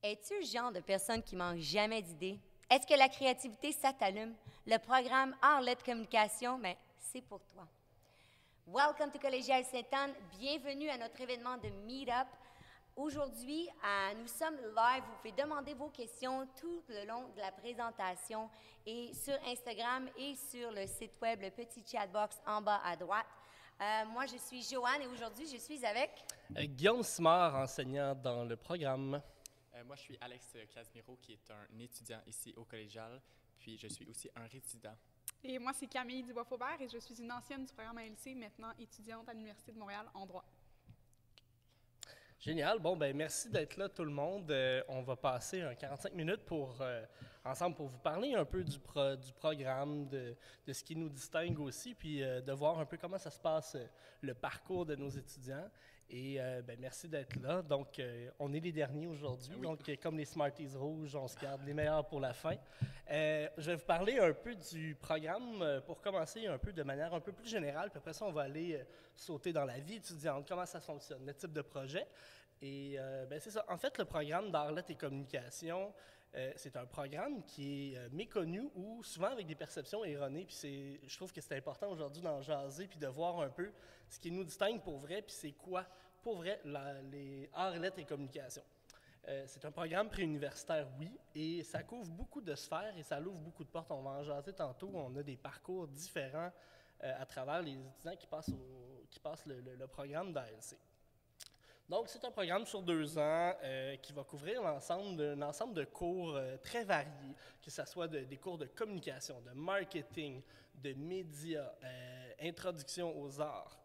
Es-tu le genre de personne qui manque jamais d'idées? Est-ce que la créativité, ça t'allume? Le programme Arlette Communication, mais c'est pour toi. Welcome to Collégial Sainte-Anne. Bienvenue à notre événement de Meetup. Aujourd'hui, nous sommes live. Vous pouvez demander vos questions tout le long de la présentation et sur Instagram et sur le site web, le petit chatbox en bas à droite. Moi, je suis Joanne et aujourd'hui, je suis avec... Guillaume Simard, enseignant dans le programme. Moi, je suis Alex Casimiro, qui est un étudiant ici au collégial, puis je suis aussi un résident. Et moi, c'est Camille Dubois-Faubert et je suis une ancienne du programme ALC, maintenant étudiante à l'Université de Montréal en droit. Génial. Bon, ben merci d'être là tout le monde. On va passer 45 minutes ensemble pour vous parler un peu du programme, de ce qui nous distingue aussi, puis de voir un peu comment ça se passe, le parcours de nos étudiants. Et ben merci d'être là. Donc, on est les derniers aujourd'hui. Oui. Donc, comme les Smarties rouges, on se garde les meilleurs pour la fin. Je vais vous parler un peu du programme pour commencer un peu de manière un peu plus générale. Puis après ça, on va aller sauter dans la vie étudiante, comment ça fonctionne, le type de projet. Et ben c'est ça. En fait, le programme d'Arlette et Communication, c'est un programme qui est méconnu ou souvent avec des perceptions erronées. Puis je trouve que c'est important aujourd'hui d'en jaser puis de voir un peu ce qui nous distingue pour vrai, puis c'est quoi pour vrai les Arlette et Communication. C'est un programme préuniversitaire, oui, et ça couvre beaucoup de sphères et ça ouvre beaucoup de portes. On va en jaser tantôt. On a des parcours différents à travers les étudiants qui passent le programme d'ALC. Donc, c'est un programme sur 2 ans qui va couvrir d'un ensemble de cours très variés, que ce soit des cours de communication, de marketing, de médias, introduction aux arts.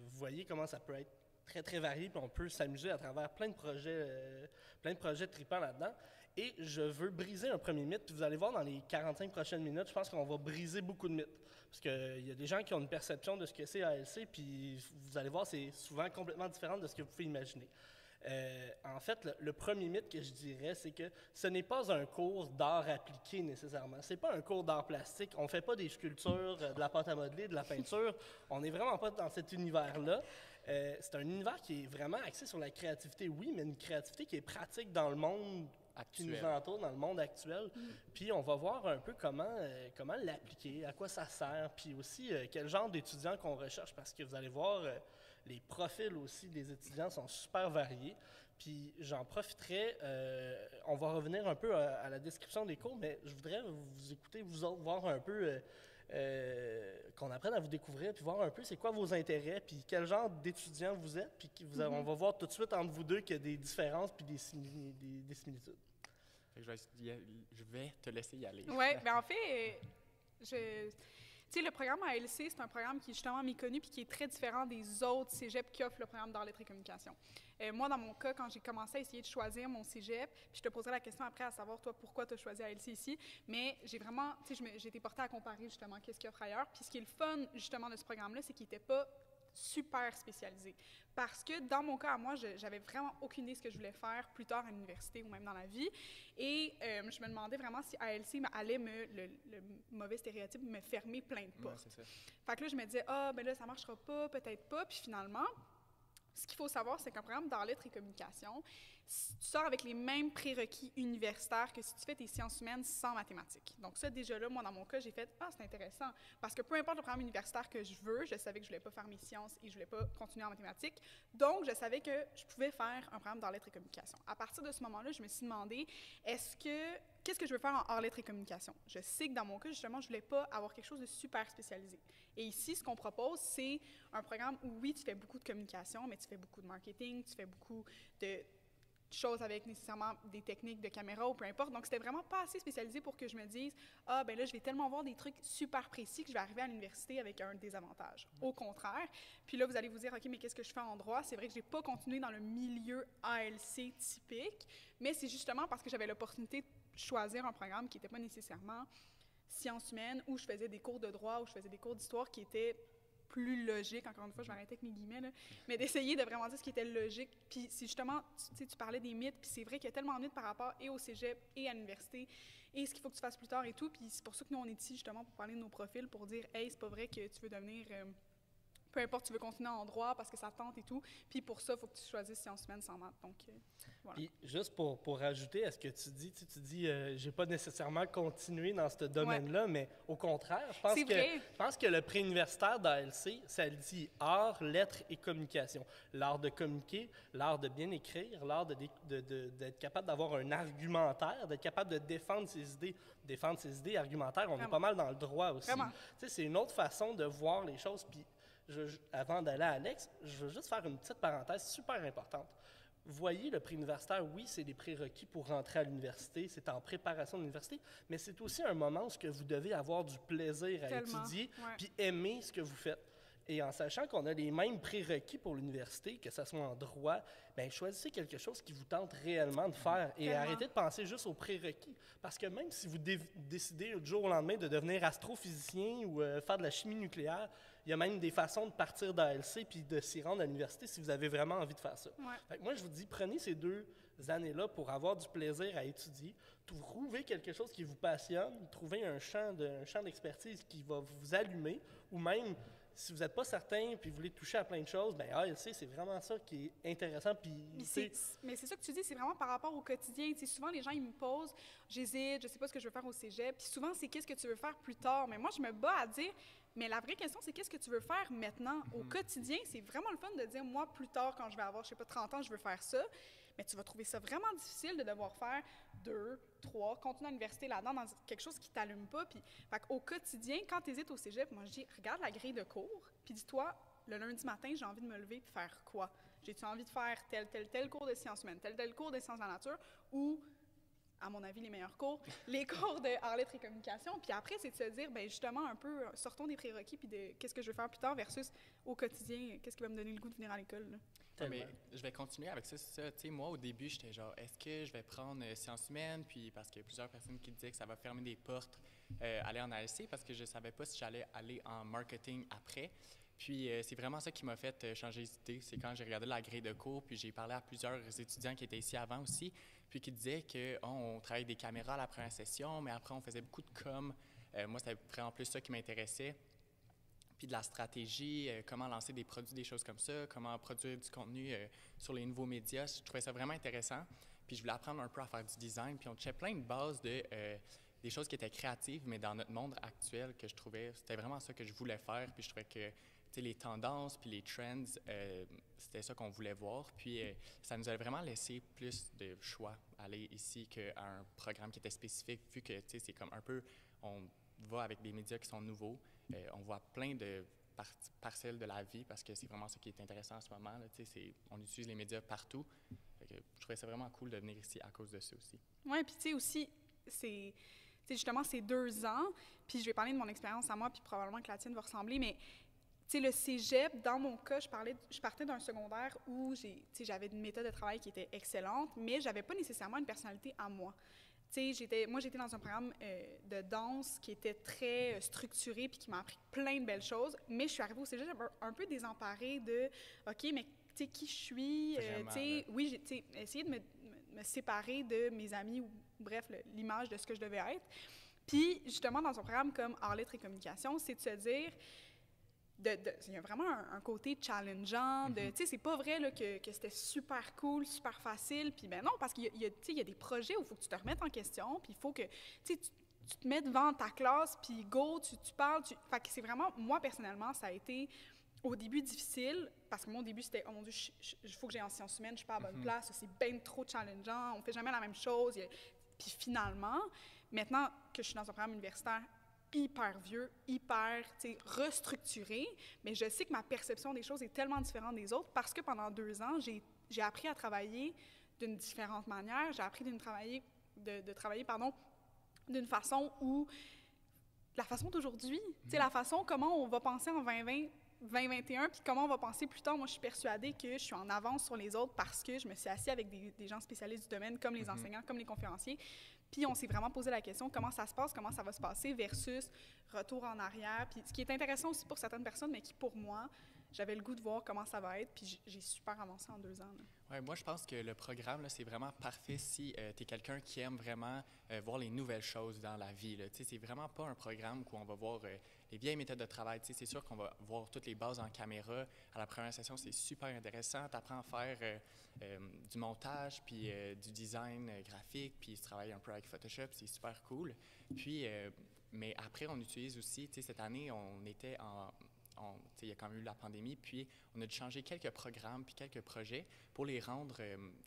Vous voyez comment ça peut être très, très varié, puis on peut s'amuser à travers plein de projets tripants là-dedans. Et je veux briser un premier mythe, puis vous allez voir dans les 45 prochaines minutes, je pense qu'on va briser beaucoup de mythes. Parce qu'il y a des gens qui ont une perception de ce que c'est ALC, puis vous allez voir, c'est souvent complètement différent de ce que vous pouvez imaginer. En fait, le premier mythe que je dirais, c'est que ce n'est pas un cours d'art appliqué nécessairement. Ce n'est pas un cours d'art plastique. On ne fait pas des sculptures, de la pâte à modeler, de la peinture. On n'est vraiment pas dans cet univers-là. C'est un univers qui est vraiment axé sur la créativité, oui, mais une créativité qui est pratique dans le monde qui nous entoure, dans le monde actuel. Puis on va voir un peu comment l'appliquer, à quoi ça sert, puis aussi quel genre d'étudiants qu'on recherche, parce que vous allez voir, les profils aussi des étudiants sont super variés. Puis j'en profiterai, on va revenir un peu à la description des cours, mais je voudrais vous écouter, vous autres, voir un peu, qu'on apprenne à vous découvrir, puis voir un peu c'est quoi vos intérêts, puis quel genre d'étudiants vous êtes, puis on va voir tout de suite entre vous deux qu'il y a des différences puis des similitudes. Je vais te laisser y aller. Oui, bien en fait, tu sais, le programme ALC, c'est un programme qui est justement méconnu puis qui est très différent des autres cégeps qui offrent le programme d'art, lettres et communication. Moi, dans mon cas, quand j'ai commencé à essayer de choisir mon cégep, puis je te poserai la question après à savoir, toi, pourquoi tu as choisi ALC ici, mais j'ai vraiment, tu sais, j'ai été portée à comparer justement qu'est-ce qu'il offre ailleurs. Puis ce qui est le fun, justement, de ce programme-là, c'est qu'il n'était pas super spécialisé. Parce que dans mon cas à moi, j'avais vraiment aucune idée de ce que je voulais faire plus tard à l'université ou même dans la vie. Et je me demandais vraiment si ALC allait le mauvais stéréotype, me fermer plein de portes. Ouais, fait que là, je me disais, ben là, ça marchera pas, peut-être pas. Puis finalement, ce qu'il faut savoir, c'est qu'un programme d'art, lettres et communication, tu sors avec les mêmes prérequis universitaires que si tu fais tes sciences humaines sans mathématiques. Donc ça, déjà là, moi, dans mon cas, j'ai fait « Ah, c'est intéressant », parce que peu importe le programme universitaire que je veux, je savais que je ne voulais pas faire mes sciences et je ne voulais pas continuer en mathématiques. Donc, je savais que je pouvais faire un programme d'art, lettres et communication. À partir de ce moment-là, je me suis demandé, qu'est-ce que je veux faire en art, lettres et communication? Je sais que dans mon cas, justement, je ne voulais pas avoir quelque chose de super spécialisé. Et ici, ce qu'on propose, c'est un programme où, oui, tu fais beaucoup de communication, mais tu fais beaucoup de marketing, tu fais beaucoup de choses avec nécessairement des techniques de caméra ou peu importe. Donc, c'était vraiment pas assez spécialisé pour que je me dise « Ah, ben là, je vais tellement voir des trucs super précis que je vais arriver à l'université avec un désavantage. » Au contraire. Puis là, vous allez vous dire « OK, mais qu'est-ce que je fais en droit? » C'est vrai que j'ai pas continué dans le milieu ALC typique, mais c'est justement parce que j'avais l'opportunité de choisir un programme qui n'était pas nécessairement sciences humaines, où je faisais des cours de droit, où je faisais des cours d'histoire qui étaient plus logique, encore une fois, je vais arrêter avec mes guillemets, là, mais d'essayer de vraiment dire ce qui était logique. Puis c'est justement, tu parlais des mythes, puis c'est vrai qu'il y a tellement de mythes par rapport et au cégep et à l'université, et ce qu'il faut que tu fasses plus tard et tout. Puis c'est pour ça que nous, on est ici justement pour parler de nos profils, pour dire « Hey, c'est pas vrai que tu veux devenir peu importe, tu veux continuer en droit parce que ça tente et tout. Puis pour ça, il faut que tu choisisses sciences humaines sans maths. Donc, voilà. Puis juste pour rajouter, est-ce que tu dis, j'ai pas nécessairement continué dans ce domaine-là, mais au contraire, je pense que le préuniversitaire d'ALC, ça le dit art, lettres et communication. L'art de communiquer, l'art de bien écrire, l'art d'être capable d'avoir un argumentaire, d'être capable de défendre ses idées. Défendre ses idées argumentaires, on est pas mal dans le droit aussi. Tu sais, c'est une autre façon de voir les choses. Puis avant d'aller à Alex, je veux juste faire une petite parenthèse super importante. Voyez, le préuniversitaire, oui, c'est des prérequis pour rentrer à l'université, c'est en préparation de l'université, mais c'est aussi un moment où vous devez avoir du plaisir à étudier, puis aimer ce que vous faites. Et en sachant qu'on a les mêmes prérequis pour l'université, que ce soit en droit, bien, choisissez quelque chose qui vous tente réellement de faire et arrêtez de penser juste aux prérequis. Parce que même si vous décidez du jour au lendemain de devenir astrophysicien ou faire de la chimie nucléaire, il y a même des façons de partir d'ALC puis de s'y rendre à l'université si vous avez vraiment envie de faire ça. Fait que moi, je vous dis, prenez ces 2 années-là pour avoir du plaisir à étudier, trouvez quelque chose qui vous passionne, trouvez un champ d'expertise qui va vous allumer, ou même, si vous n'êtes pas certain puis vous voulez toucher à plein de choses, bien ALC, c'est vraiment ça qui est intéressant. Mais c'est ça que tu dis, c'est vraiment par rapport au quotidien. Tu sais, souvent, les gens, ils me posent, j'hésite, je ne sais pas ce que je veux faire au cégep. Puis souvent, c'est qu'est-ce que tu veux faire plus tard. Mais moi, je me bats à dire, mais la vraie question, c'est qu'est-ce que tu veux faire maintenant? Au quotidien, c'est vraiment le fun de dire, moi, plus tard, quand je vais avoir, je sais pas, 30 ans, je veux faire ça. Mais tu vas trouver ça vraiment difficile de devoir faire 2, 3, continuer à l'université là-dedans dans quelque chose qui ne t'allume pas. Puis, au quotidien, quand tu hésites au cégep, moi, je dis, regarde la grille de cours, puis dis-toi, le lundi matin, j'ai envie de me lever et faire quoi? J'ai-tu envie de faire tel cours de sciences humaines, tel cours de sciences de la nature, ou, à mon avis, les meilleurs cours, les cours de art, lettres et communication. Puis après, c'est de se dire, bien justement, un peu, sortons des prérequis, puis de qu'est-ce que je veux faire plus tard versus au quotidien, qu'est-ce qui va me donner le goût de venir à l'école, là. Mais je vais continuer avec ça. Tu sais, moi, au début, j'étais genre, est-ce que je vais prendre sciences humaines? Puis parce qu'il y a plusieurs personnes qui disaient que ça va fermer des portes, aller en ALC, parce que je ne savais pas si j'allais aller en marketing après. Puis c'est vraiment ça qui m'a fait changer d'idée. C'est quand j'ai regardé la grille de cours, puis j'ai parlé à plusieurs étudiants qui étaient ici avant aussi, puis qui disaient qu'on travaillait des caméras à la première session, mais après, on faisait beaucoup de com. Moi, c'était vraiment plus ça qui m'intéressait. Puis de la stratégie, comment lancer des produits, des choses comme ça, comment produire du contenu sur les nouveaux médias. Je trouvais ça vraiment intéressant. Puis je voulais apprendre un peu à faire du design. Puis on touchait plein de bases des choses qui étaient créatives, mais dans notre monde actuel, que je trouvais, c'était vraiment ça que je voulais faire. Puis je trouvais que les tendances puis les trends, c'était ça qu'on voulait voir. Puis ça nous a vraiment laissé plus de choix aller ici qu'à un programme qui était spécifique, vu que c'est comme un peu, on va avec des médias qui sont nouveaux. On voit plein de parcelles de la vie parce que c'est vraiment ça qui est intéressant en ce moment. Là, on utilise les médias partout. Je trouvais ça vraiment cool de venir ici à cause de ça aussi. Oui, puis tu sais aussi, c'est justement ces 2 ans, puis je vais parler de mon expérience à moi, puis probablement que la tienne va ressembler, mais tu sais, le cégep, dans mon cas, je partais d'un secondaire où j'avais une méthode de travail qui était excellente, mais je n'avais pas nécessairement une personnalité à moi. J'étais dans un programme de danse qui était très structuré puis qui m'a appris plein de belles choses, mais je suis arrivée au cégep un peu désemparée de « OK, mais qui je suis? » Oui, j'ai essayé de me séparer de mes amis ou bref, l'image de ce que je devais être. Puis justement, dans un programme comme Art, lettres et communication, c'est de se dire... il y a vraiment un côté challengeant. C'est pas vrai là, que c'était super cool, super facile. Puis ben non, parce qu'il y a des projets où il faut que tu te remettes en question, puis il faut que tu te mets devant ta classe, puis go, tu parles. Fait que c'est vraiment, moi personnellement, ça a été au début difficile, parce que mon début c'était, oh mon Dieu, il faut que j'aille en sciences humaines, je suis pas à la bonne place, c'est bien trop challengeant, on fait jamais la même chose. Puis finalement, maintenant que je suis dans un programme universitaire hyper vieux, hyper restructuré, mais je sais que ma perception des choses est tellement différente des autres parce que pendant 2 ans, j'ai appris à travailler d'une différente manière. J'ai appris de travailler d'une façon où la façon d'aujourd'hui, la façon comment on va penser en 2020, 2021, puis comment on va penser plus tard. Moi, je suis persuadée que je suis en avance sur les autres parce que je me suis assise avec des gens spécialistes du domaine, comme les enseignants, comme les conférenciers. Puis on s'est vraiment posé la question comment ça se passe, comment ça va se passer versus retour en arrière. Puis ce qui est intéressant aussi pour certaines personnes, mais qui pour moi, j'avais le goût de voir comment ça va être. Puis j'ai super avancé en 2 ans. Ouais, moi, je pense que le programme, là, c'est vraiment parfait si tu es quelqu'un qui aime vraiment voir les nouvelles choses dans la vie. C'est vraiment pas un programme où on va voir vieilles méthodes de travail. Tu sais, c'est sûr qu'on va voir toutes les bases en caméra. À la première session, c'est super intéressant. Tu apprends à faire du montage, puis du design graphique, puis travailler un peu avec Photoshop. C'est super cool. Puis, mais après, on utilise aussi, tu sais, cette année, on était il y a quand même eu la pandémie, puis on a dû changer quelques programmes puis quelques projets pour les rendre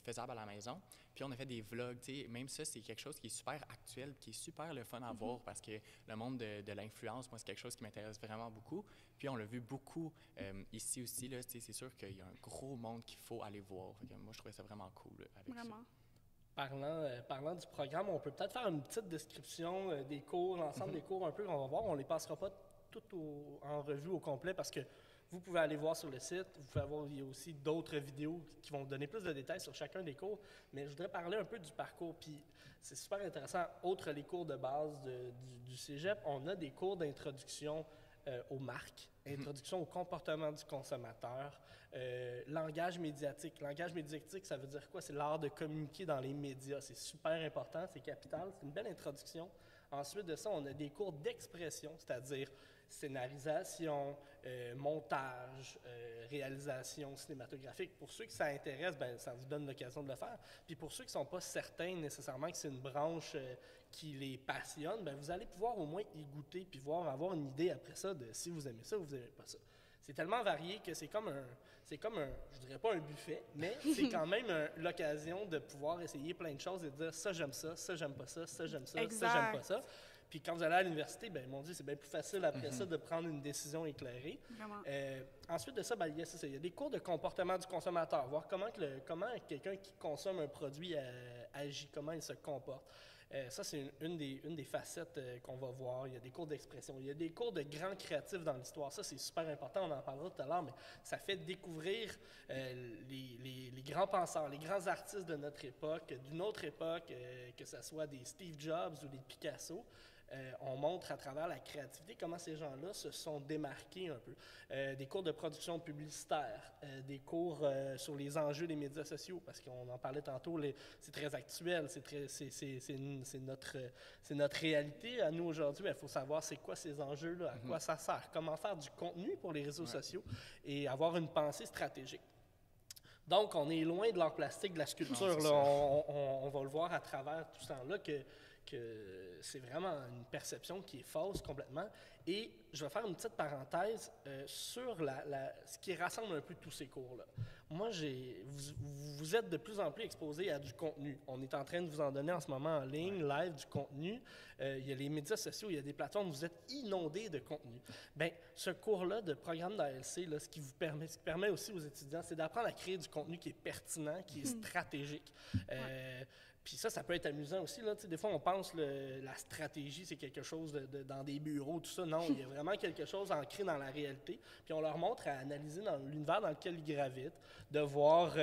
faisables à la maison. Puis on a fait des vlogs, tu sais, même ça, c'est quelque chose qui est super actuel, qui est super le fun à voir parce que le monde de l'influence, moi, c'est quelque chose qui m'intéresse vraiment beaucoup. Puis on l'a vu beaucoup ici aussi, là, tu sais, c'est sûr qu'il y a un gros monde qu'il faut aller voir. Fait que moi, je trouvais ça vraiment cool avec Vraiment. ça. Parlant du programme, on peut peut-être faire une petite description des cours, l'ensemble des cours un peu qu'on va voir. On ne les passera pas tout en revue au complet parce que vous pouvez aller voir sur le site. Vous pouvez avoir il y a aussi d'autres vidéos qui vont donner plus de détails sur chacun des cours. Mais je voudrais parler un peu du parcours. Puis c'est super intéressant. Outre les cours de base du cégep, on a des cours d'introduction aux marques, introduction au comportement du consommateur, langage médiatique. Langage médiatique, ça veut dire quoi? C'est l'art de communiquer dans les médias. C'est super important, c'est capital, c'est une belle introduction. Ensuite de ça, on a des cours d'expression, c'est-à-dire scénarisation, montage, réalisation cinématographique. Pour ceux qui ça intéresse, ben, ça vous donne l'occasion de le faire. Puis pour ceux qui ne sont pas certains nécessairement que c'est une branche qui les passionne, ben, vous allez pouvoir au moins y goûter puis avoir une idée après ça de si vous aimez ça ou vous n'aimez pas ça. C'est tellement varié que c'est comme un, je dirais pas un buffet, mais c'est quand même l'occasion de pouvoir essayer plein de choses et de dire ça j'aime ça j'aime pas ça, ça j'aime ça, Exact. ça j'aime pas ça. Puis quand vous allez à l'université, ben mon Dieu, c'est bien plus facile après ça de prendre une décision éclairée. Vraiment. Ensuite de ça, ben, il y a des cours de comportement du consommateur, voir comment quelqu'un qui consomme un produit agit, comment il se comporte. Ça, c'est une des facettes qu'on va voir. Il y a des cours d'expression. Il y a des cours de grands créatifs dans l'histoire. Ça, c'est super important. On en parlera tout à l'heure, mais ça fait découvrir les grands penseurs, les grands artistes de notre époque, d'une autre époque, que ce soit des Steve Jobs ou des Picasso. On montre à travers la créativité comment ces gens-là se sont démarqués un peu. Des cours de production publicitaire, des cours sur les enjeux des médias sociaux, parce qu'on en parlait tantôt, c'est très actuel, c'est notre réalité à nous aujourd'hui. Il faut savoir c'est quoi ces enjeux-là, à quoi ça sert, comment faire du contenu pour les réseaux sociaux et avoir une pensée stratégique. Donc, on est loin de l'art plastique, de la sculpture. Là. On va le voir à travers tout ce temps-là que c'est vraiment une perception qui est fausse complètement. Et je vais faire une petite parenthèse sur ce qui rassemble un peu tous ces cours-là. Moi, vous êtes de plus en plus exposés à du contenu. On est en train de vous en donner en ce moment en ligne, live, du contenu. Il y a les médias sociaux, il y a des plateformes, vous êtes inondés de contenu. Bien, ce cours-là de programme d'ALC, ce qui permet aussi aux étudiants, c'est d'apprendre à créer du contenu qui est pertinent, qui est stratégique. Puis ça peut être amusant aussi. Là. Des fois, on pense que la stratégie, c'est quelque chose dans des bureaux, tout ça. Non, il y a vraiment quelque chose ancré dans la réalité. Puis on leur montre à analyser dans l'univers dans lequel ils gravitent, de voir,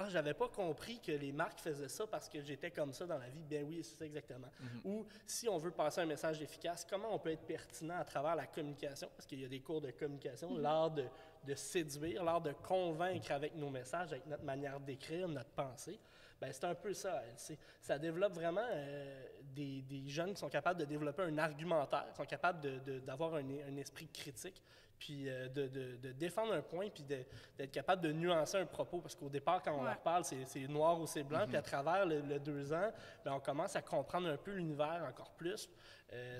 j'avais pas compris que les marques faisaient ça parce que j'étais comme ça dans la vie. Bien oui, c'est ça exactement. Ou si on veut passer un message efficace, comment on peut être pertinent à travers la communication, parce qu'il y a des cours de communication, l'art de séduire, l'art de convaincre avec nos messages, avec notre manière d'écrire, notre pensée. Bien, c'est un peu ça. Ça développe vraiment des jeunes qui sont capables de développer un argumentaire, qui sont capables d'avoir un esprit critique, puis de défendre un point, puis d'être capable de nuancer un propos. Parce qu'au départ, quand on leur parle, c'est noir ou c'est blanc, puis à travers le 2 ans, bien, on commence à comprendre un peu l'univers encore plus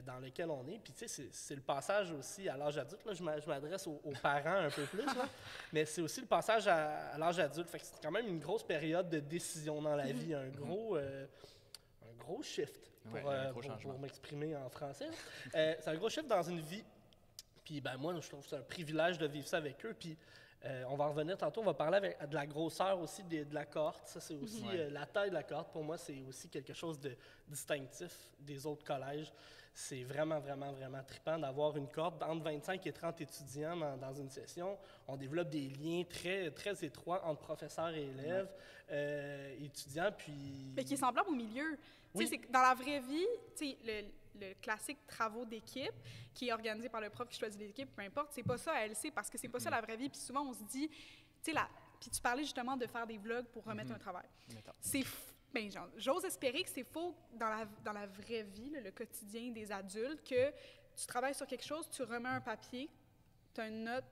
dans lequel on est. Puis tu sais, c'est le passage aussi à l'âge adulte. Là, je m'adresse aux parents un peu plus, là, mais c'est aussi le passage à l'âge adulte. Fait que c'est quand même une grosse période de décision dans la vie, un gros shift pour m'exprimer en français. C'est un gros shift dans une vie. Puis ben moi, je trouve que c'est un privilège de vivre ça avec eux. Puis on va en revenir tantôt, on va parler de la grosseur aussi de la cohorte. Ça, c'est aussi la taille de la cohorte. Pour moi, c'est aussi quelque chose de distinctif des autres collèges. C'est vraiment, vraiment, vraiment trippant d'avoir une cohorte entre 25 et 30 étudiants dans une session. On développe des liens très, très étroits entre professeurs et élèves, étudiants, puis... Mais qui est semblable au milieu. Oui. Tu sais, dans la vraie vie, tu sais, le classique travaux d'équipe qui est organisé par le prof qui choisit l'équipe, peu importe, c'est pas ça à LC parce que c'est pas ça la vraie vie. Puis souvent, on se dit, tu sais, puis tu parlais justement de faire des vlogs pour remettre un travail. C'est bien, j'ose espérer que c'est faux dans la vraie vie, le quotidien des adultes, que tu travailles sur quelque chose, tu remets un papier, tu as une note.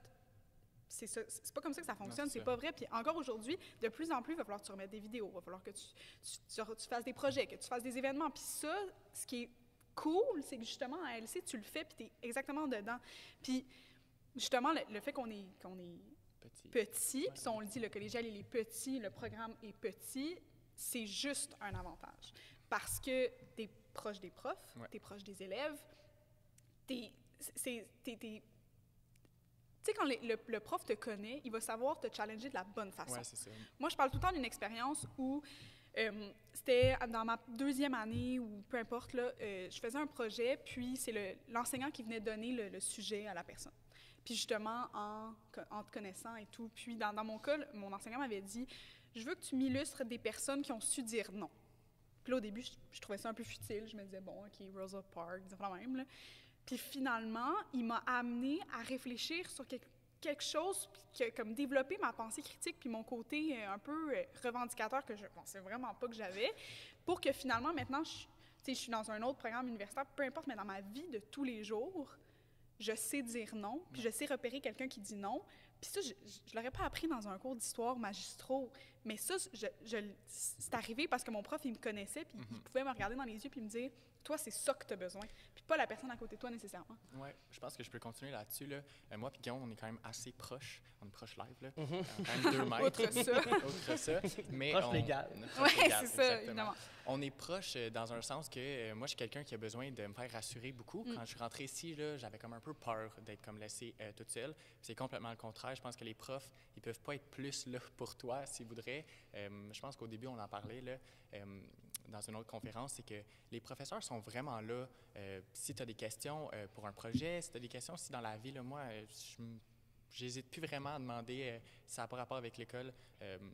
C'est pas comme ça que ça fonctionne, c'est pas vrai. Puis encore aujourd'hui, de plus en plus, il va falloir que tu remettes des vidéos, il va falloir que tu fasses des projets, que tu fasses des événements. Puis ça, ce qui est cool, c'est que justement, à LC, tu le fais, puis tu es exactement dedans. Puis justement, le fait qu'on est petit, puis on le dit, le collégial, il est petit, le programme est petit, c'est juste un avantage. Parce que tu es proche des profs, tu es proche des élèves, tu sais, quand le prof te connaît, il va savoir te challenger de la bonne façon. Ouais, c'est ça. Moi, je parle tout le temps d'une expérience où c'était dans ma 2e année ou peu importe, là, je faisais un projet, puis c'est l'enseignant qui venait donner le sujet à la personne. Puis justement, en te connaissant et tout, puis dans mon cas, mon enseignant m'avait dit « Je veux que tu m'illustres des personnes qui ont su dire non. » Puis là, au début, je trouvais ça un peu futile. Je me disais « Bon, OK, Rosa Parks, c'est pas la même. » Puis finalement, il m'a amené à réfléchir sur quelque chose, puis comme développer ma pensée critique, puis mon côté un peu revendicateur que je pensais vraiment pas que j'avais, pour que finalement, maintenant, je suis dans un autre programme universitaire, peu importe, mais dans ma vie de tous les jours, je sais dire non, puis je sais repérer quelqu'un qui dit non. Puis ça, je l'aurais pas appris dans un cours d'histoire magistraux, mais ça, c'est arrivé parce que mon prof, il me connaissait, puis il pouvait me regarder dans les yeux puis me dire « Toi, c'est ça que tu as besoin », puis pas la personne à côté de toi nécessairement. Oui, je pense que je peux continuer là-dessus. Là. Moi et Guillaume, on est quand même assez proches. On est proches live, là. Quand même 2 mètres. Autre ça. Mais proche légal. Oui, c'est ça, évidemment. On est proches dans un sens que moi, je suis quelqu'un qui a besoin de me faire rassurer beaucoup. Quand je suis rentrée ici, là, j'avais comme un peu peur d'être comme laissée toute seule. C'est complètement le contraire. Je pense que les profs, ils peuvent pas être plus là pour toi s'ils voudraient. Je pense qu'au début, on en parlait là, dans une autre conférence, c'est que les professeurs sont vraiment là. Si tu as des questions pour un projet, si tu as des questions aussi dans la vie, là, moi, j'hésite plus vraiment à demander si ça n'a pas rapport avec l'école,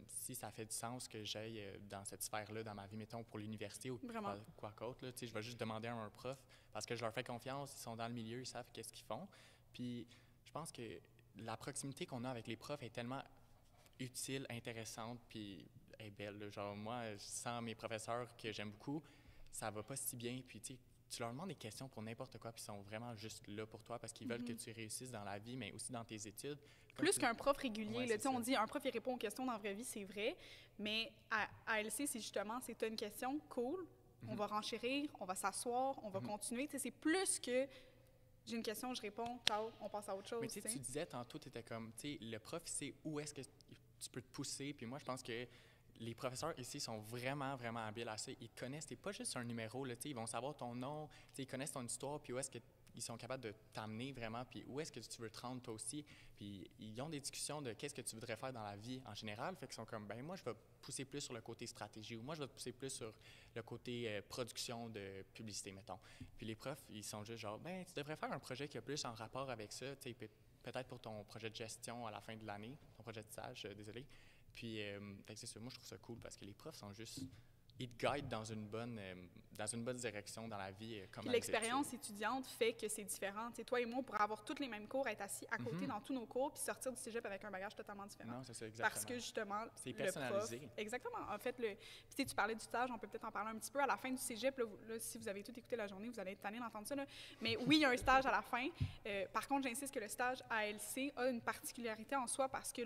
si ça fait du sens que j'aille dans cette sphère-là dans ma vie, mettons, pour l'université ou quoi qu'autre. Là, je vais juste demander à un prof parce que je leur fais confiance, ils sont dans le milieu, ils savent qu'est-ce qu'ils font. Puis je pense que la proximité qu'on a avec les profs est tellement utile, intéressante, puis est belle. Là. Genre, moi, sans mes professeurs que j'aime beaucoup, ça va pas si bien. Puis, tu leur demandes des questions pour n'importe quoi, puis ils sont vraiment juste là pour toi parce qu'ils veulent que tu réussisses dans la vie, mais aussi dans tes études. Plus qu'un prof régulier. Ouais, là, on dit un prof, il répond aux questions dans la vraie vie, c'est vrai, mais à LC, c'est justement, tu as une question, cool, on va renchérir, on va s'asseoir, on va continuer. C'est plus que j'ai une question, je réponds, ciao, on passe à autre chose. Mais tu disais tantôt, tu étais comme, le prof, il sait où est-ce que tu peux te pousser, puis moi, je pense que les professeurs ici sont vraiment, vraiment habiles à ça. Ils te connaissent, t'es pas juste un numéro, là, ils vont savoir ton nom, ils connaissent ton histoire, puis où est-ce qu'ils sont capables de t'amener vraiment, puis où est-ce que tu veux te rendre toi aussi. Puis ils ont des discussions de qu'est-ce que tu voudrais faire dans la vie en général, fait qu'ils sont comme, ben moi, je vais pousser plus sur le côté stratégie, ou moi, je vais pousser plus sur le côté production de publicité, mettons. Puis les profs, ils sont juste genre, ben tu devrais faire un projet qui a plus en rapport avec ça, peut-être pour ton projet de gestion à la fin de l'année, ton projet de stage, désolé. Puis, c'est ça, moi, je trouve ça cool parce que les profs sont juste... Ils te guident dans une bonne direction dans la vie. Puis l'expérience étudiante fait que c'est différent. T'sais, toi et moi, pour avoir tous les mêmes cours, être assis à côté dans tous nos cours, puis sortir du cégep avec un bagage totalement différent. Non, c'est ça, exactement. Parce que, justement, c'est personnalisé. Le prof, exactement. En fait, puis tu parlais du stage, on peut peut-être en parler un petit peu. À la fin du cégep, là, si vous avez tout écouté la journée, vous allez être tanné d'entendre ça. Là. Mais oui, il y a un stage à la fin. Par contre, j'insiste que le stage ALC a une particularité en soi parce que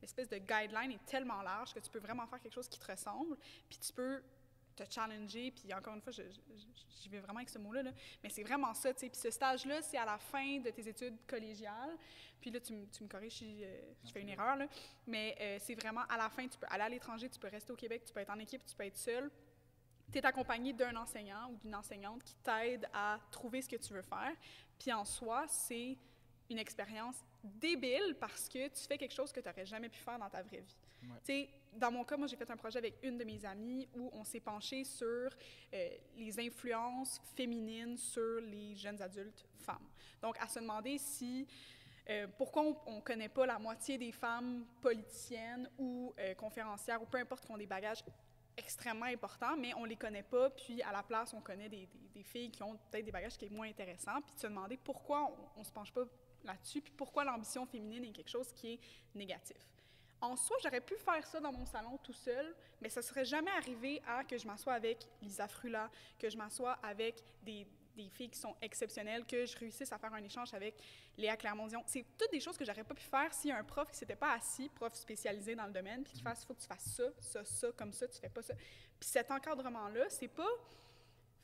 l'espèce de guideline est tellement large que tu peux vraiment faire quelque chose qui te ressemble, puis tu peux te challenger, puis encore une fois, j'y vais vraiment avec ce mot-là, là, mais c'est vraiment ça, tu sais. Puis ce stage-là, c'est à la fin de tes études collégiales, puis là, tu me corriges si je fais une erreur, là, mais c'est vraiment à la fin, tu peux aller à l'étranger, tu peux rester au Québec, tu peux être en équipe, tu peux être seul. Tu es accompagné d'un enseignant ou d'une enseignante qui t'aide à trouver ce que tu veux faire, puis en soi, c'est une expérience débile parce que tu fais quelque chose que tu n'aurais jamais pu faire dans ta vraie vie. Ouais. Tu sais, dans mon cas, moi, j'ai fait un projet avec une de mes amies où on s'est penché sur les influences féminines sur les jeunes adultes femmes. Donc, à se demander si... pourquoi on ne connaît pas la moitié des femmes politiciennes ou conférencières ou peu importe qui ont des bagages extrêmement importants, mais on ne les connaît pas, puis à la place, on connaît des filles qui ont peut-être des bagages qui sont moins intéressants, puis de se demander pourquoi on ne se penche pas là-dessus, puis pourquoi l'ambition féminine est quelque chose qui est négatif. En soi, j'aurais pu faire ça dans mon salon tout seul, mais ça ne serait jamais arrivé à que je m'assoie avec Lisa Frula, que je m'assoie avec des des filles qui sont exceptionnelles, que je réussisse à faire un échange avec Léa Clermont-Dion. C'est toutes des choses que j'aurais pas pu faire s'il y a un prof qui s'était pas assis, prof spécialisé dans le domaine, puis qui fasse, il faut que tu fasses ça, comme ça, tu fais pas ça. Puis cet encadrement-là, c'est pas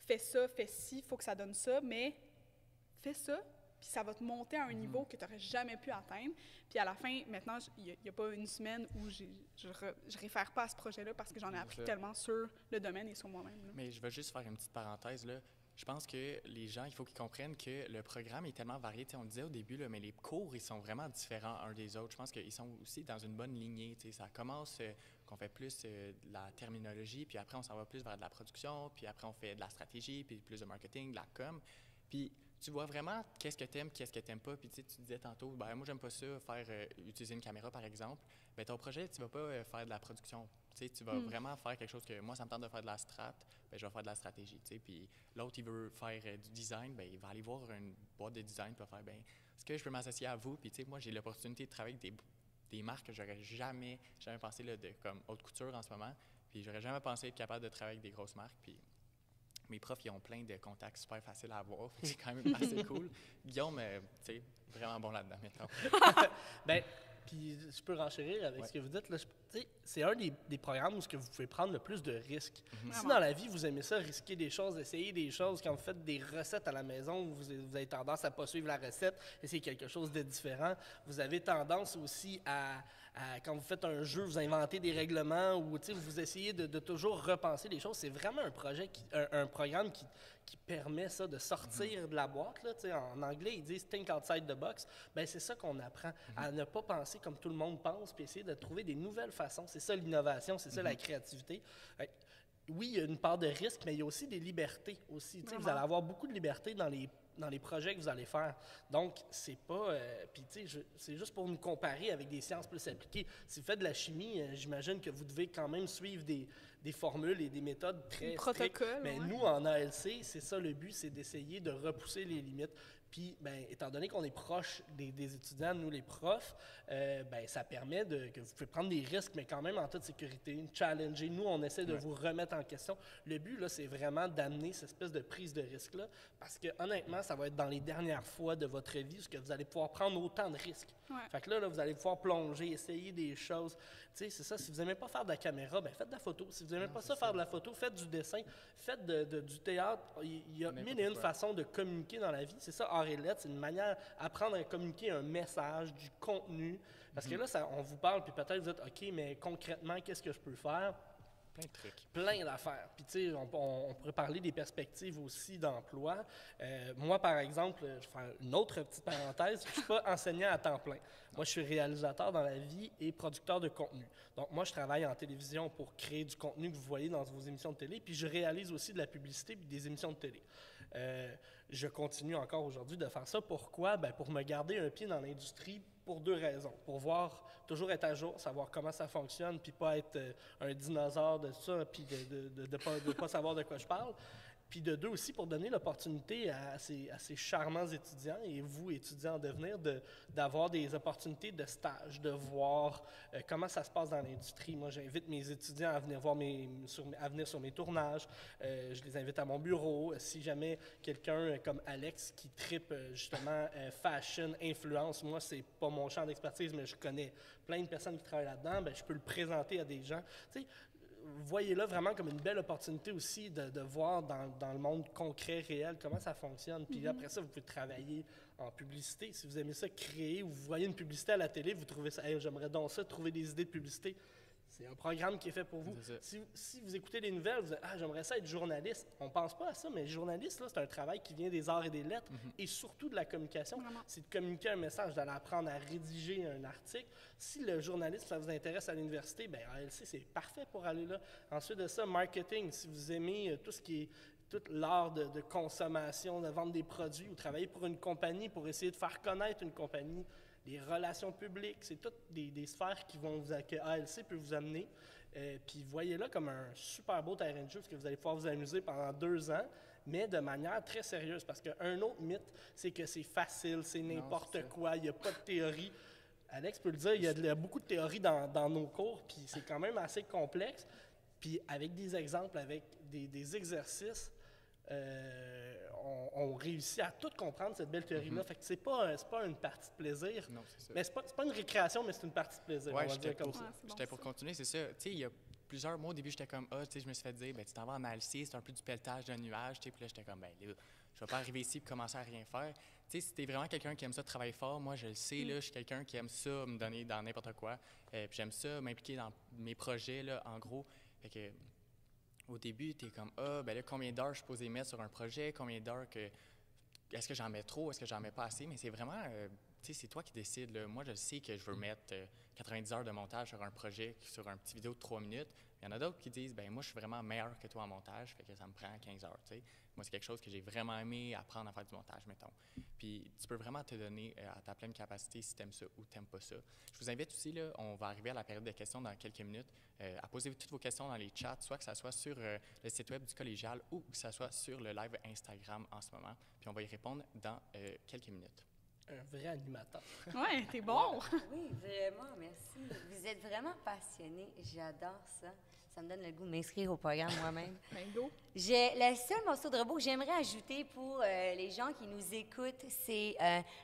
fais ça, fais ci, il faut que ça donne ça, mais fais ça, puis ça va te monter à un niveau que tu n'aurais jamais pu atteindre. Puis à la fin, maintenant, il n'y a pas une semaine où je réfère pas à ce projet-là parce que j'en ai appris tellement sur le domaine et sur moi-même. Là. Mais je vais juste faire une petite parenthèse, là. Je pense que les gens, il faut qu'ils comprennent que le programme est tellement varié. T'sais, on le disait au début, là, mais les cours, ils sont vraiment différents un des autres. Je pense qu'ils sont aussi dans une bonne lignée. T'sais. Ça commence qu'on fait plus de la terminologie, puis après, on s'en va plus vers de la production, puis après, on fait de la stratégie, puis plus de marketing, de la com. Puis tu vois vraiment qu'est-ce que t'aimes, qu'est-ce que t'aimes pas. Puis tu disais tantôt, ben moi, j'aime pas ça, utiliser une caméra, par exemple. Bien, ton projet, tu vas pas faire de la production. Tu vas vraiment faire quelque chose que moi, ça me tente de faire de la strat, ben, je vais faire de la stratégie. Puis l'autre, il veut faire du design, ben, il va aller voir une boîte de design et va faire, ben, est-ce que je peux m'associer à vous? Puis moi, j'ai l'opportunité de travailler avec des marques que j'aurais jamais pensé là, comme haute couture en ce moment. Puis j'aurais jamais pensé être capable de travailler avec des grosses marques. Puis mes profs, ils ont plein de contacts super faciles à avoir. C'est quand même assez cool. Guillaume, tu sais, vraiment bon là-dedans, mettons. Ben, puis je peux renchérir avec ce que vous dites. Là, c'est un des programmes où vous pouvez prendre le plus de risques. Si dans la vie, vous aimez ça, risquer des choses, essayer des choses, quand vous faites des recettes à la maison, vous avez tendance à ne pas suivre la recette, essayer quelque chose de différent. Vous avez tendance aussi quand vous faites un jeu, vous inventez des règlements ou vous essayez de toujours repenser les choses. C'est vraiment un programme qui permet ça de sortir de la boîte. Là, en anglais, ils disent « think outside the box ». Ben, c'est ça qu'on apprend, à ne pas penser comme tout le monde pense, puis essayer de trouver des nouvelles façons. C'est ça l'innovation, c'est ça la créativité. Oui, il y a une part de risque, mais il y a aussi des libertés aussi. Vous allez avoir beaucoup de liberté dans les projets que vous allez faire. Donc, c'est pas... puis, c'est juste pour nous comparer avec des sciences plus appliquées. Si vous faites de la chimie, j'imagine que vous devez quand même suivre des formules et des méthodes très strictes. Mais nous, en ALC, c'est ça le but, c'est d'essayer de repousser les limites. Puis, ben, étant donné qu'on est proche des étudiants, nous les profs, ben, ça permet que vous pouvez prendre des risques, mais quand même en toute sécurité, challenger. Nous, on essaie de vous remettre en question. Le but, là, c'est vraiment d'amener cette espèce de prise de risque-là, parce que honnêtement, ça va être dans les dernières fois de votre vie où vous allez pouvoir prendre autant de risques. Fait que là, vous allez pouvoir plonger, essayer des choses. Tu sais, c'est ça, si vous n'aimez pas faire de la caméra, ben faites de la photo. Si vous n'aimez pas faire de la photo, faites du dessin, faites du théâtre. Il y a mille et une façons de communiquer dans la vie. C'est ça, art et lettres, c'est une manière d'apprendre à communiquer un message, du contenu. Parce que là, on vous parle, puis peut-être vous dites, OK, mais concrètement, qu'est-ce que je peux faire? Plein de trucs. Plein d'affaires. Puis, tu sais, on pourrait parler des perspectives aussi d'emploi. Moi, par exemple, je vais faire une autre petite parenthèse, je ne suis pas enseignant à temps plein. Moi, je suis réalisateur dans la vie et producteur de contenu. Donc, moi, je travaille en télévision pour créer du contenu que vous voyez dans vos émissions de télé, puis je réalise aussi de la publicité et des émissions de télé. Je continue encore aujourd'hui de faire ça. Pourquoi? Ben, pour me garder un pied dans l'industrie pour deux raisons. Pour toujours être à jour, savoir comment ça fonctionne, puis pas être un dinosaure de ça, puis de pas savoir de quoi je parle. Puis de deux aussi, pour donner l'opportunité à ces charmants étudiants, et vous, étudiants en devenir, d'avoir des opportunités de stage, de voir comment ça se passe dans l'industrie. Moi, j'invite mes étudiants à venir à venir sur mes tournages. Je les invite à mon bureau. Si jamais quelqu'un comme Alex qui tripe justement fashion, influence, moi, c'est pas mon champ d'expertise, mais je connais plein de personnes qui travaillent là-dedans, ben, je peux le présenter à des gens. Tu sais, voyez-le vraiment comme une belle opportunité aussi de voir dans le monde concret, réel, comment ça fonctionne. Puis après ça, vous pouvez travailler en publicité. Si vous aimez ça, créer, ou vous voyez une publicité à la télé, vous trouvez ça, hey, j'aimerais donc ça, trouver des idées de publicité. C'est un programme qui est fait pour vous. Si vous écoutez les nouvelles, vous dites « Ah, j'aimerais ça être journaliste ». On ne pense pas à ça, mais journaliste, là, c'est un travail qui vient des arts et des lettres et surtout de la communication. C'est de communiquer un message, d'aller apprendre à rédiger un article. Si le journalisme, ça vous intéresse à l'université, bien, ALC, c'est parfait pour aller là. Ensuite de ça, marketing. Si vous aimez tout ce qui est tout l'art de consommation, de vendre des produits ou travailler pour une compagnie pour essayer de faire connaître une compagnie, les relations publiques, c'est toutes des sphères que ALC peut vous amener. Puis voyez-là comme un super beau terrain de jeu, parce que vous allez pouvoir vous amuser pendant 2 ans, mais de manière très sérieuse. Parce qu'un autre mythe, c'est que c'est facile, c'est n'importe quoi, il n'y a pas de théorie. Alex peut le dire, il y a beaucoup de théories dans nos cours, puis c'est quand même assez complexe. Puis avec des exemples, avec des exercices, on réussit à tout comprendre, cette belle théorie-là. Fait que c'est pas une partie de plaisir. Non, c'est ça. Mais c'est pas une récréation, mais c'est une partie de plaisir. Ouais, on va j'étais dire comme pour, ça. c'est bon, j'étais pour ça. continuer, c'est ça. Tu sais, il y a plusieurs mois, au début, j'étais comme, tu sais, je me suis fait dire, ben, tu t'en vas en ALC, c'est un peu du pelletage de nuages, tu sais, puis là, j'étais comme, ben, là, je vais pas arriver ici et commencer à rien faire. Tu sais, si t'es vraiment quelqu'un qui aime ça travailler fort, moi, je le sais, là, je suis quelqu'un qui aime ça, me donner dans n'importe quoi, puis j'aime ça, m'impliquer dans mes projets, là, en gros. Fait que, au début, t'es comme, ben là, combien d'heures je suis supposé mettre sur un projet, combien d'heures que. Est-ce que j'en mets trop, est-ce que j'en mets pas assez? Mais c'est vraiment, tu sais, c'est toi qui décides. Là. Moi, je sais que je veux mettre 90 heures de montage sur un projet, sur un petit vidéo de 3 minutes. Il y en a d'autres qui disent, ben moi, je suis vraiment meilleur que toi en montage, fait que ça me prend 15 heures, tu sais. Moi, c'est quelque chose que j'ai vraiment aimé apprendre à faire du montage, mettons. Puis, tu peux vraiment te donner à ta pleine capacité si tu aimes ça ou tu n'aimes pas ça. Je vous invite aussi, là, on va arriver à la période de questions dans quelques minutes, à poser toutes vos questions dans les chats, soit que ça soit sur le site web du collégial ou que ça soit sur le live Instagram en ce moment. Puis, on va y répondre dans quelques minutes. Un vrai animateur. Ouais, t'es bon! Oui, vraiment, merci. Vous êtes vraiment passionné. J'adore ça. Ça me donne le goût de m'inscrire au programme moi-même. Bingo! Le seul morceau de robot que j'aimerais ajouter pour les gens qui nous écoutent, c'est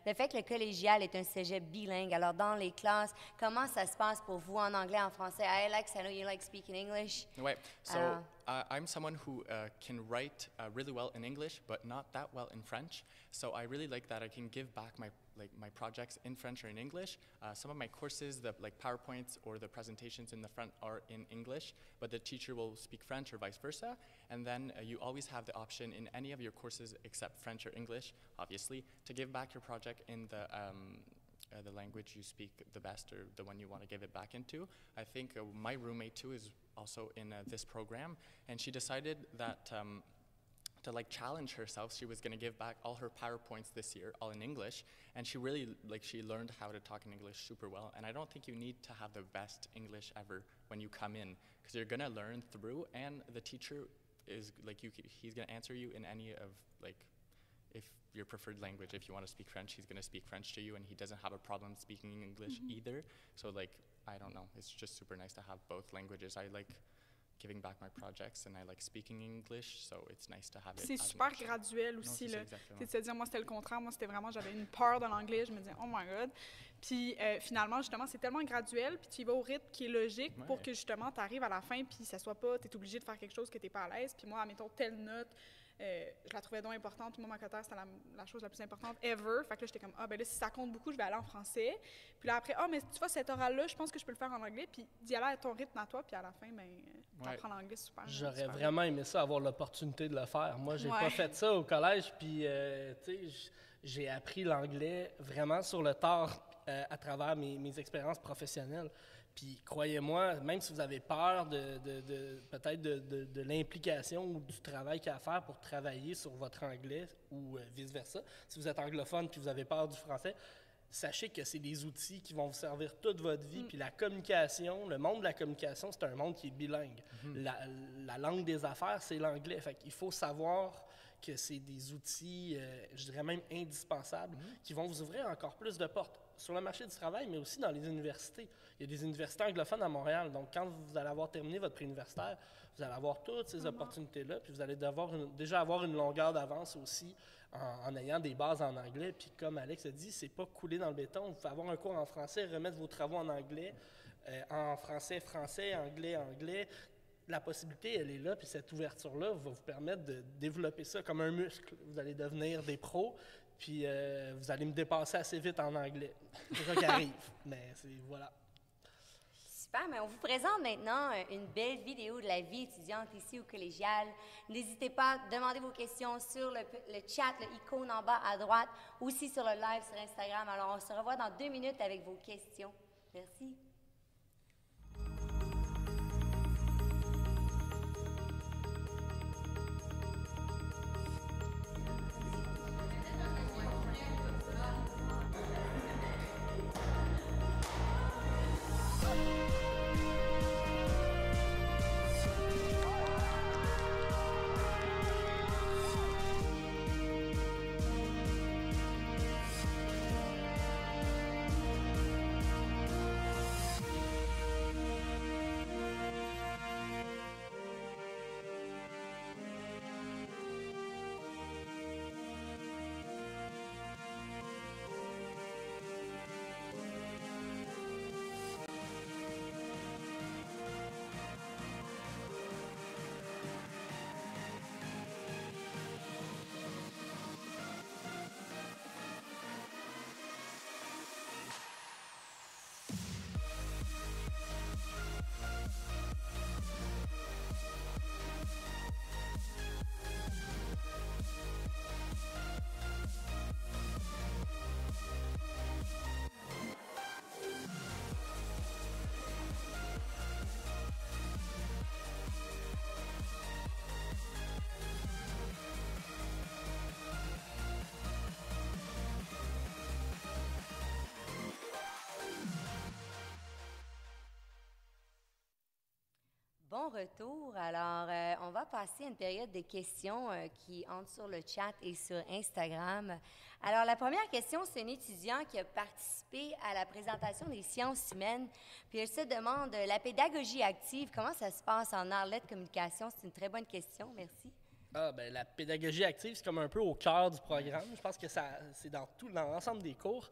le fait que le collégial est un cégep bilingue. Alors, dans les classes, comment ça se passe pour vous en anglais, en français? Alex, I know you like speaking English. Ouais. So, I'm someone who can write really well in English, but not that well in French. So I really like that I can give back my projects in French or in English. Some of my courses, the like PowerPoints or the presentations in the front are in English, but the teacher will speak French or vice versa. And then you always have the option in any of your courses except French or English, obviously, to give back your project in the language you speak the best or the one you want to give it back into. I think my roommate too is also in this program, and she decided that to like challenge herself, she was going to give back all her PowerPoints this year, all in English, and she really she learned how to talk in English super well. And I don't think you need to have the best English ever when you come in, because you're going to learn through, and the teacher is like he's going to answer you in any of like if your preferred language. If you want to speak French, he's going to speak French to you, and he doesn't have a problem speaking English either. So like, I don't know, it's just super nice to have both languages. I like giving back my projects and I like speaking English, so it's nice to have it. C'est as super an option. graduel Non, aussi, c'est ça, là. exactement. Tu sais, de se dire, moi, c'était le contraire. Moi, c'était vraiment, j'avais une peur de l'anglais. Je me disais, oh my God. Puis finalement, justement, c'est tellement graduel, puis tu y vas au rythme qui est logique pour Ouais. que, justement, tu arrives à la fin, puis ça soit pas, tu es obligé de faire quelque chose que tu n'es pas à l'aise. Puis moi, mettons, telle note, je la trouvais donc importante. Moi, ma cotère, c'était la chose la plus importante ever. Fait que là, j'étais comme, ben là, si ça compte beaucoup, je vais aller en français. Puis là, après, mais tu vois, cet oral-là, je pense que je peux le faire en anglais. Puis d'y aller à ton rythme à toi, puis à la fin, tu apprends l'anglais super. J'aurais super vraiment aimé ça, avoir l'opportunité de le faire. Moi, j'ai Ouais. pas fait ça au collège, puis tu sais, j'ai appris l'anglais vraiment sur le tard à travers mes expériences professionnelles. Puis croyez-moi, même si vous avez peur peut-être de l'implication ou du travail qu'il y a à faire pour travailler sur votre anglais ou vice-versa, si vous êtes anglophone puis vous avez peur du français, sachez que c'est des outils qui vont vous servir toute votre vie. Puis la communication, le monde de la communication, c'est un monde qui est bilingue. La langue des affaires, c'est l'anglais. Fait qu'il faut savoir que c'est des outils, je dirais même indispensables, qui vont vous ouvrir encore plus de portes sur le marché du travail, mais aussi dans les universités. Il y a des universités anglophones à Montréal. Donc, quand vous allez avoir terminé votre préuniversitaire, vous allez avoir toutes ces opportunités-là, puis vous allez déjà avoir une longueur d'avance aussi en ayant des bases en anglais. Puis comme Alex a dit, c'est pas couler dans le béton. Vous pouvez avoir un cours en français, remettre vos travaux en anglais, en français, français, anglais, anglais. La possibilité, elle est là, puis cette ouverture-là va vous permettre de développer ça comme un muscle. Vous allez devenir des pros, puis vous allez me dépasser assez vite en anglais. C'est ça qui arrive, mais voilà. Super, mais on vous présente maintenant une belle vidéo de la vie étudiante ici au collégial. N'hésitez pas à demander vos questions sur le chat, l'icône en bas à droite, aussi sur le live sur Instagram. Alors, on se revoit dans 2 minutes avec vos questions. Merci. bon retour. Alors, on va passer à une période de questions qui entrent sur le chat et sur Instagram. Alors, la première question, c'est un étudiant qui a participé à la présentation des sciences humaines. Puis, elle se demande, la pédagogie active, comment ça se passe en arts, lettres, communication? C'est une très bonne question. Merci. La pédagogie active, c'est comme un peu au cœur du programme. Je pense que c'est dans l'ensemble des cours.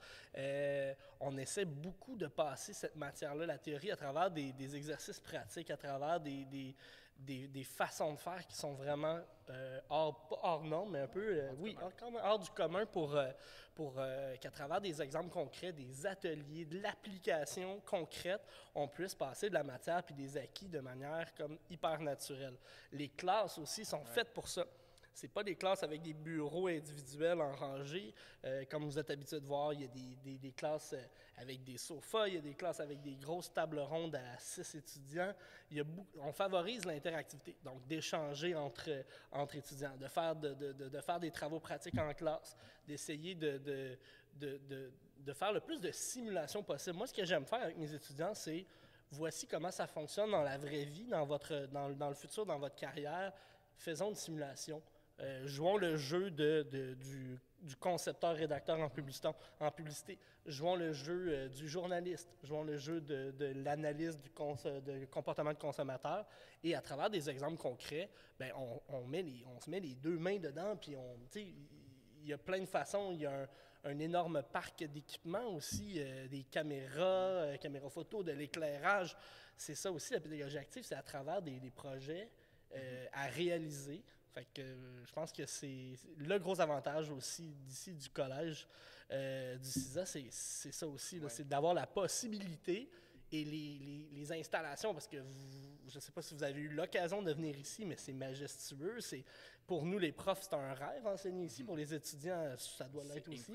On essaie beaucoup de passer cette matière-là, la théorie, à travers des exercices pratiques, à travers des façons de faire qui sont vraiment pas hors normes, mais un peu, quand même hors du commun pour qu'à travers des exemples concrets, des ateliers, de l'application concrète, on puisse passer de la matière puis des acquis de manière comme hyper naturelle. Les classes aussi sont faites pour ça. C'est pas des classes avec des bureaux individuels en rangée, comme vous êtes habitué de voir. Il y a des classes avec des sofas, il y a des classes avec des grosses tables rondes à 6 étudiants. On favorise l'interactivité, donc d'échanger entre étudiants, de faire des travaux pratiques en classe, d'essayer de faire le plus de simulations possible. Moi, ce que j'aime faire avec mes étudiants, c'est voici comment ça fonctionne dans la vraie vie, dans le futur, dans votre carrière. Faisons une simulation. Jouons le jeu du concepteur-rédacteur en publicité. Jouons le jeu du journaliste. Jouons le jeu de l'analyse du comportement de consommateur. Et à travers des exemples concrets, on se met les deux mains dedans. Puis il y a plein de façons. Il y a un énorme parc d'équipements aussi, des caméras photo, de l'éclairage. C'est ça aussi, la pédagogie active, c'est à travers des projets à réaliser. Fait que je pense que c'est le gros avantage aussi d'ici du collège, du CISA, c'est ça aussi, là, c'est d'avoir la possibilité et les installations, parce que je ne sais pas si vous avez eu l'occasion de venir ici, mais c'est majestueux. Pour nous, les profs, c'est un rêve enseigner ici. Pour les étudiants, ça doit l'être aussi.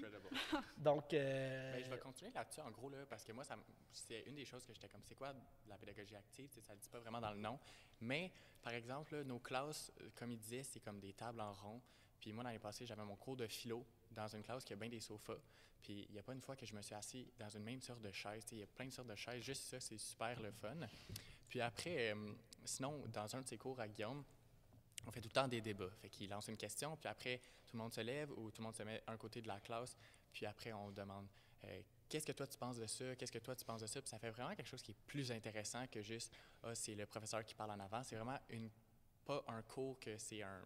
Donc, je vais continuer là-dessus, en gros, là, parce que moi, c'est une des choses que j'étais comme, c'est quoi la pédagogie active? Ça ne le dit pas vraiment dans le nom. Mais, par exemple, là, nos classes, comme il disait, c'est comme des tables en rond. Puis moi, l'année passée, j'avais mon cours de philo dans une classe qui a bien des sofas. Puis il n'y a pas une fois que je me suis assis dans une même sorte de chaise. Il y a plein de sortes de chaises. Juste ça, c'est super le fun. Puis après, sinon, dans un de ses cours à Guillaume, on fait tout le temps des débats. Fait qu'il lance une question, puis après, tout le monde se lève ou tout le monde se met un côté de la classe. Puis après, on demande qu'est-ce que toi tu penses de ça? Qu'est-ce que toi tu penses de ça? Puis ça fait vraiment quelque chose qui est plus intéressant que juste c'est le professeur qui parle en avant. C'est vraiment pas un cours que c'est un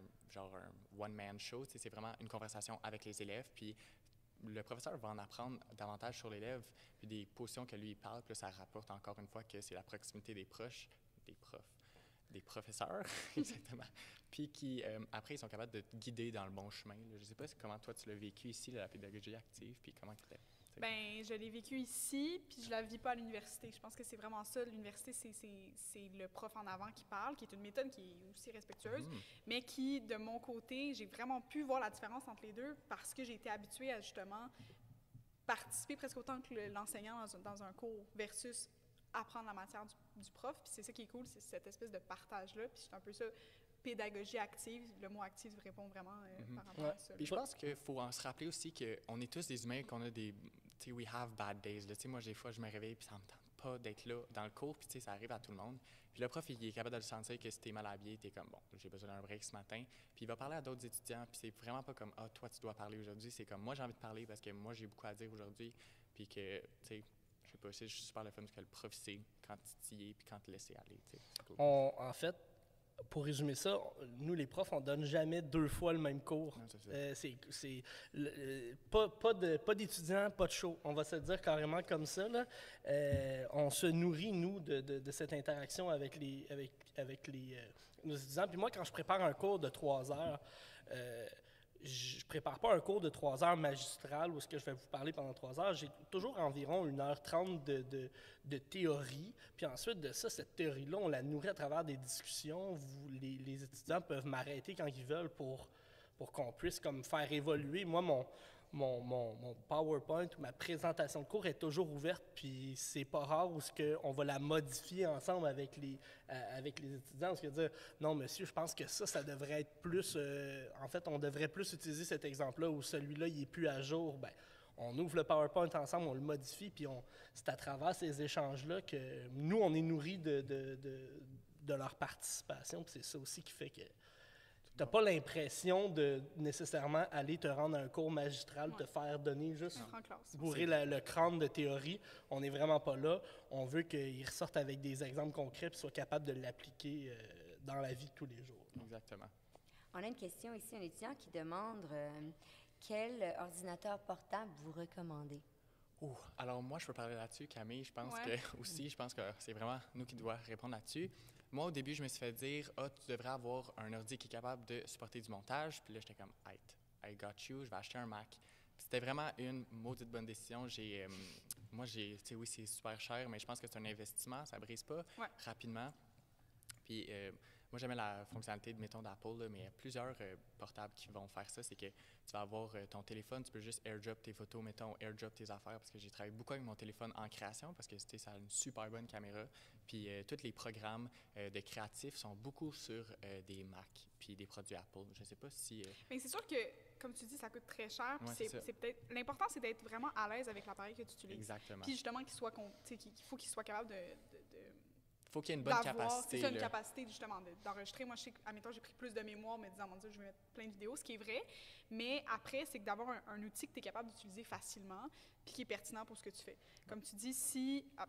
one-man show. C'est vraiment une conversation avec les élèves. Puis le professeur va en apprendre davantage sur l'élève, puis des positions que lui il parle, puis là, ça rapporte encore une fois que c'est la proximité des professeurs, exactement, puis qui, après, ils sont capables de te guider dans le bon chemin. Là. Je ne sais pas comment toi tu l'as vécu ici, là, la pédagogie active, puis comment tu étais. Bien, je l'ai vécu ici, puis je la vis pas à l'université. Je pense que c'est vraiment ça. L'université, c'est le prof en avant qui parle, qui est une méthode qui est aussi respectueuse, mais qui, de mon côté, j'ai vraiment pu voir la différence entre les deux parce que j'ai été habituée à, justement, participer presque autant que l'enseignant dans un cours versus apprendre la matière du prof. Puis c'est ça qui est cool, c'est cette espèce de partage-là. Puis c'est un peu ça, pédagogie active. Le mot active répond vraiment par rapport à ça. Puis je pense qu'il faut se rappeler aussi qu'on est tous des humains, qu'on a des... Tu sais, we have bad days. Là. Tu sais, moi, des fois, je me réveille puis ça me tente pas d'être là dans le cours. Puis tu sais, ça arrive à tout le monde. Puis le prof, il est capable de le sentir que si t'es mal habillé, t'es comme, bon, j'ai besoin d'un break ce matin. Puis il va parler à d'autres étudiants. Puis c'est vraiment pas comme, toi, tu dois parler aujourd'hui. C'est comme, moi, j'ai envie de parler parce que moi, j'ai beaucoup à dire aujourd'hui. Puis que, tu sais, je sais pas, c'est super le fun que le prof sait quand tu y es puis quand te laisser aller. Cool. En fait, pour résumer ça, nous, les profs, on donne jamais 2 fois le même cours. Non, c'est pas d'étudiants, pas de show. On va se le dire carrément comme ça. Là. On se nourrit, nous, de cette interaction avec nos étudiants. Puis moi, quand je prépare un cours de 3 heures, je prépare pas un cours de 3 heures magistral où est-ce que je vais vous parler pendant 3 heures. J'ai toujours environ 1h30 de théorie. Puis ensuite de ça, cette théorie-là, on la nourrit à travers des discussions. Les étudiants peuvent m'arrêter quand ils veulent pour qu'on puisse comme faire évoluer. Moi, mon PowerPoint ou ma présentation de cours est toujours ouverte, puis c'est pas rare où on va la modifier ensemble avec les étudiants. Parce que dire, non, monsieur, je pense que ça devrait être plus... en fait, on devrait plus utiliser cet exemple-là où celui-là, il est plus à jour. Bien, on ouvre le PowerPoint ensemble, on le modifie, puis c'est à travers ces échanges-là que nous, on est nourris de leur participation. Puis c'est ça aussi qui fait que tu n'as pas l'impression de nécessairement aller te rendre à un cours magistral, te faire donner juste En classe. bourrer le crâne de théorie. On n'est vraiment pas là. On veut qu'ils ressortent avec des exemples concrets et soient capables de l'appliquer dans la vie de tous les jours. Exactement. On a une question ici, un étudiant qui demande quel ordinateur portable vous recommandez? Alors moi, je peux parler là-dessus, Camille. Je pense Ouais. je pense que c'est vraiment nous qui devons répondre là-dessus. Moi, au début, je me suis fait dire, tu devrais avoir un ordi qui est capable de supporter du montage. Puis là, j'étais comme, I got you, je vais acheter un Mac. Puis c'était vraiment une maudite bonne décision. Moi, tu sais, oui, c'est super cher, mais je pense que c'est un investissement, ça brise pas rapidement. Puis moi, j'aimais la fonctionnalité, mettons, d'Apple, là, mais il y a plusieurs portables qui vont faire ça. C'est que tu vas avoir ton téléphone, tu peux juste airdrop tes photos, mettons, airdrop tes affaires, parce que j'ai travaillé beaucoup avec mon téléphone en création, parce que ça a une super bonne caméra. Puis tous les programmes de créatifs sont beaucoup sur des Mac, puis des produits Apple. Je ne sais pas si... Mais c'est sûr que, comme tu dis, ça coûte très cher. Puis Ouais, c'est ça. c'est peut-être l'important, c'est d'être vraiment à l'aise avec l'appareil que tu utilises. Exactement. Puis justement, qu'il faut qu'il soit capable Faut qu'il y ait une bonne capacité. C'est ça, une là. capacité justement d'enregistrer. Moi, je sais admettons, j'ai pris plus de mémoire, me disant, mon Dieu, je vais mettre plein de vidéos, ce qui est vrai. Mais après, c'est que d'avoir un outil que tu es capable d'utiliser facilement, puis qui est pertinent pour ce que tu fais. Comme tu dis,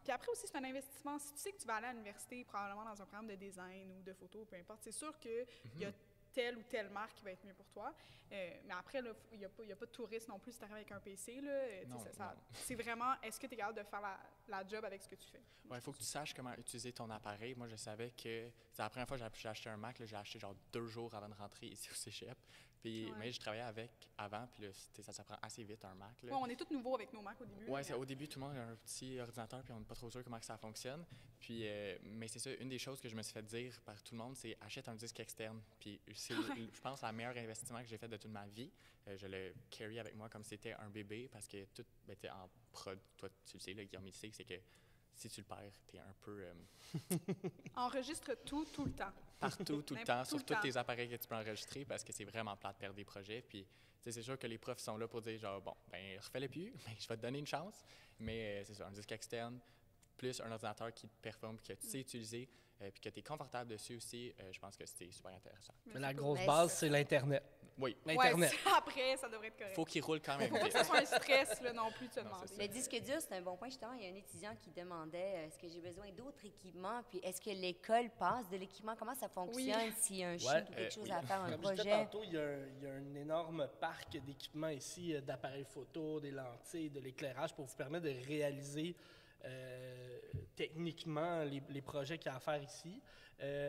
puis après aussi, c'est un investissement. Si tu sais que tu vas aller à l'université, probablement dans un programme de design ou de photo, peu importe, c'est sûr qu'il y a telle ou telle marque qui va être mieux pour toi. Mais après, il n'y a pas de touriste non plus si tu arrives avec un PC. Là, Non, c'est vraiment, est-ce que tu es capable de faire la job avec ce que tu fais? Ouais, il faut que tu saches comment utiliser ton appareil. Moi, je savais que c'est la première fois que j'ai acheté un Mac. J'ai acheté genre 2 jours avant de rentrer ici au Cégep. Puis, mais je travaillais avec avant, puis là, ça s'apprend assez vite un Mac. Là. Ouais, on est tous nouveaux avec nos Macs au début. Ouais, au début, tout le monde a un petit ordinateur, puis on n'est pas trop sûr comment que ça fonctionne. Puis, mais c'est ça, une des choses que je me suis fait dire par tout le monde, c'est achète un disque externe. Puis, c'est, je pense, le meilleur investissement que j'ai fait de toute ma vie. Je le carry avec moi comme si c'était un bébé, parce que tout, en prod, toi, tu le sais, là, Guillaume, il sait que c'est que si tu le perds, tu es un peu... Enregistre tout le temps. Partout, tout le temps, sur le tous temps. tes appareils que tu peux enregistrer, parce que c'est vraiment plate de perdre des projets. Puis, c'est sûr que les profs sont là pour dire, genre, bon, ben refais-le plus, mais je vais te donner une chance. Mais c'est ça, un disque externe, plus un ordinateur qui te performe, que tu sais utiliser, puis que tu es confortable dessus aussi, je pense que c'était super intéressant. Mais la cool. grosse Mais base, c'est l'Internet. Oui, L'Internet. Ouais, après, ça devrait être correct. faut qu'il roule quand même Faut pas que vite. ça soit un stress là, non plus de se Non, demander. c'est ça. Le disque dur, c'est un bon point. Justement, il y a un étudiant qui demandait est-ce que j'ai besoin d'autres équipements, puis est-ce que l'école passe de l'équipement, comment ça fonctionne s'il y a un shoot ou quelque chose oui. à faire, un Comme je disais projet. tantôt, il y a un énorme parc d'équipements ici, d'appareils photo, des lentilles, de l'éclairage pour vous permettre de réaliser techniquement les projets qu'il y a à faire ici.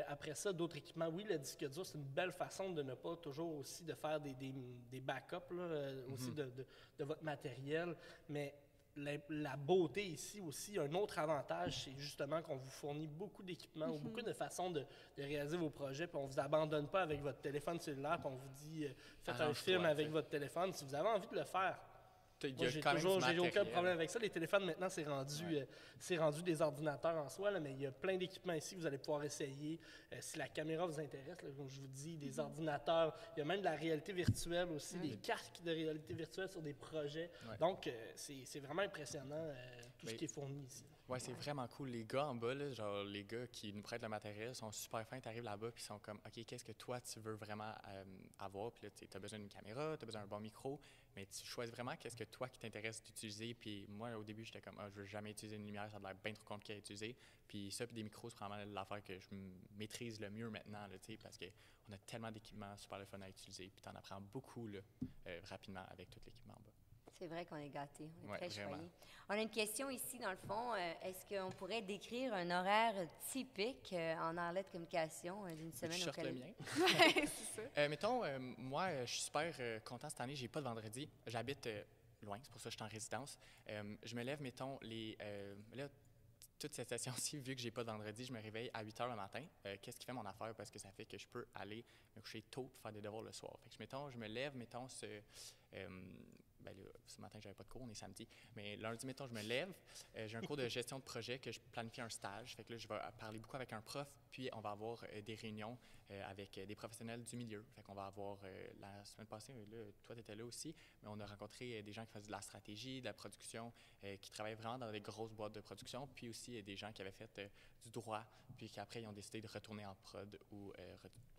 Après ça, d'autres équipements, oui, le disque dur, c'est une belle façon de ne pas toujours aussi de faire des backups là, aussi de votre matériel, mais la beauté ici aussi, un autre avantage, c'est justement qu'on vous fournit beaucoup d'équipements ou beaucoup de façons de réaliser vos projets, puis on ne vous abandonne pas avec votre téléphone cellulaire, puis on vous dit faites un Arrange-toi, film avec t'sais. votre téléphone. Si vous avez envie de le faire, Il y moi, a j'ai quand même du aucun matériel. problème avec ça. Les téléphones, maintenant, c'est rendu des ordinateurs en soi, là, mais il y a plein d'équipements ici que vous allez pouvoir essayer. Si la caméra vous intéresse, là, comme je vous dis, des ordinateurs. Il y a même de la réalité virtuelle aussi, des casques de réalité virtuelle sur des projets. Ouais. Donc, c'est vraiment impressionnant tout ce Mais- qui est fourni ici. Ouais, c'est vraiment cool. Les gars en bas, là, genre les gars qui nous prêtent le matériel sont super fins. Tu arrives là-bas puis ils sont comme, OK, qu'est-ce que toi tu veux vraiment avoir? Puis là, tu as besoin d'une caméra, tu as besoin d'un bon micro, mais tu choisis vraiment qu'est-ce que toi qui t'intéresse d'utiliser. Puis moi, au début, j'étais comme, je veux jamais utiliser une lumière, ça a l'air bien trop compliqué à utiliser. Puis ça, puis des micros, c'est probablement l'affaire que je maîtrise le mieux maintenant, là, parce qu'on a tellement d'équipements super le fun à utiliser. Puis tu en apprends beaucoup là, rapidement avec tout l'équipement en bas. C'est vrai qu'on est gâtés, on est Ouais, très vraiment. choyés. On a une question ici, dans le fond. Est-ce qu'on pourrait décrire un horaire typique en Arlette Communication d'une Veux-tu semaine que je au sorte le collège? mien? Ouais, c'est ça. Mettons, moi, je suis super content cette année. J'ai pas de vendredi. J'habite loin, c'est pour ça que je suis en résidence. Je me lève, mettons, là, toute cette session-ci, vu que j'ai pas de vendredi, je me réveille à 8 h le matin. Qu'est-ce qui fait mon affaire? Parce que ça fait que je peux aller me coucher tôt pour faire des devoirs le soir. Fait que, mettons, je me lève, mettons, ben là, ce matin, j'avais pas de cours, on est samedi, mais lundi, mettons, je me lève, j'ai un cours de gestion de projet que je planifie un stage. Fait que là, je vais parler beaucoup avec un prof, puis on va avoir des réunions avec des professionnels du milieu. Fait qu'on va avoir, la semaine passée, là, toi, tu étais là aussi, mais on a rencontré des gens qui faisaient de la stratégie, de la production, qui travaillaient vraiment dans des grosses boîtes de production, puis aussi des gens qui avaient fait du droit, puis qu'après, ils ont décidé de retourner en prod ou